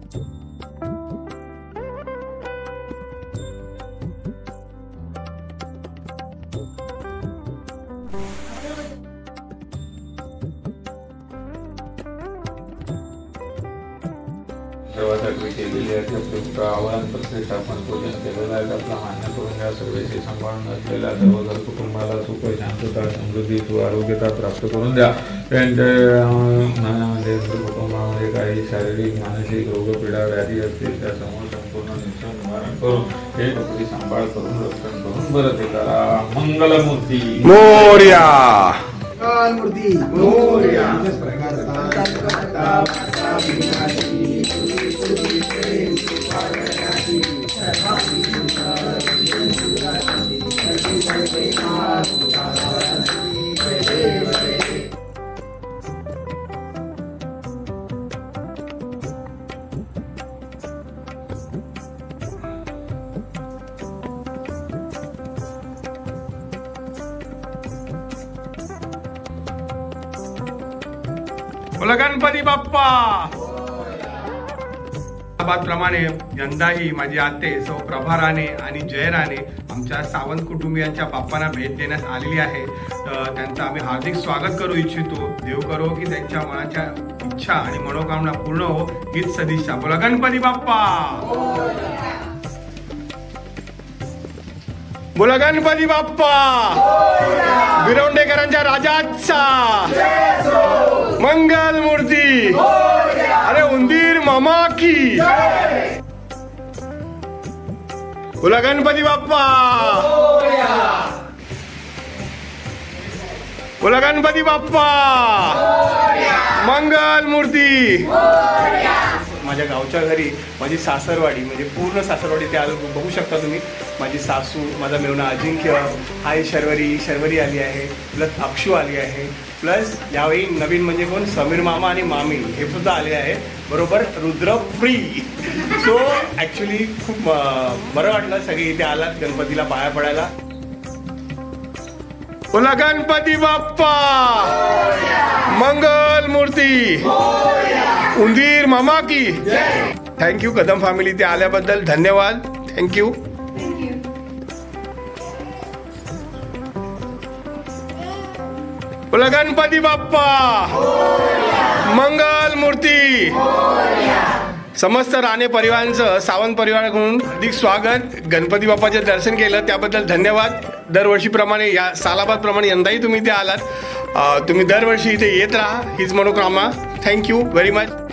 सर्वांसाठी केलेली आहे आपले आव्हान प्रत्येक आपण पूजन केलेलं आहे. आपला मान्य करून घ्या. सर्वेशी सांभाळून असलेल्या सर्व घर कुटुंबाला सुख शांतता समृद्धी आरोग्यता प्राप्त करून द्या. त्यांच्या मनामध्ये कुटुंबामध्ये काही शारीरिक मानसिक रोगपीडा व्याधी असतील त्या समोर संपूर्ण निवारण करून हे आपली सांभाळ करून रक्षण करून बरं ते करा. मंगलमूर्ती मोरया. मूर्ती मोरया. बोला गणपती बाप्पा. प्रमाणे यंदाही माझी आते सौ प्रभा राणे आणि जय राणे आमच्या सावंत कुटुंबियांच्या बाप्पांना भेट देण्यास आलेली आहे. तर त्यांचं आम्ही हार्दिक स्वागत करू इच्छितो. देव करो की त्यांच्या मनाच्या इच्छा आणि मनोकामना पूर्ण हो हीच सदिच्छा. बोला गणपती बाप्पा. बोला गणपती बाप्पा. बिरवंडेकरांच्या राजाचा मंगल मूर्ती. अरे उंदीर मामा की. बोला गणपती बाप्पा. बोला गणपती बाप्पा. मंगल मूर्ती. माझ्या गावच्या घरी माझी सासरवाडी म्हणजे पूर्ण सासरवाडी त्या बघू शकता तुम्ही. माझी सासू, माझा मेवणा अजिंक्य, हाय शर्वरी आली आहे, प्लस अक्षू आली आहे, प्लस यावेळी नवीन म्हणजे कोण समीर मामा आणि मामी हे सुद्धा आले आहे बरोबर रुद्र फ्री. सो ॲक्च्युली खूप बरं वाटलं सगळे इथे आलात गणपतीला पाया पडायला. बोला गणपती बाप्पा. मंगल मूर्ती. उंदीर मामा की. थँक्यू कदम फॅमिली ते आल्याबद्दल धन्यवाद. थँक्यू. बोला गणपती बाप्पा. मंगल मूर्ती. समस्त राणे परिवारांचं सावंत परिवाराकडून हार्दिक स्वागत. गणपती बाप्पाचे दर्शन केलं त्याबद्दल धन्यवाद. दरवर्षीप्रमाणे या सालाबादप्रमाणे यंदाही तुम्ही इथे आलात. तुम्ही दरवर्षी इथे येत राहा हीच मनोकामना. Thank you very much.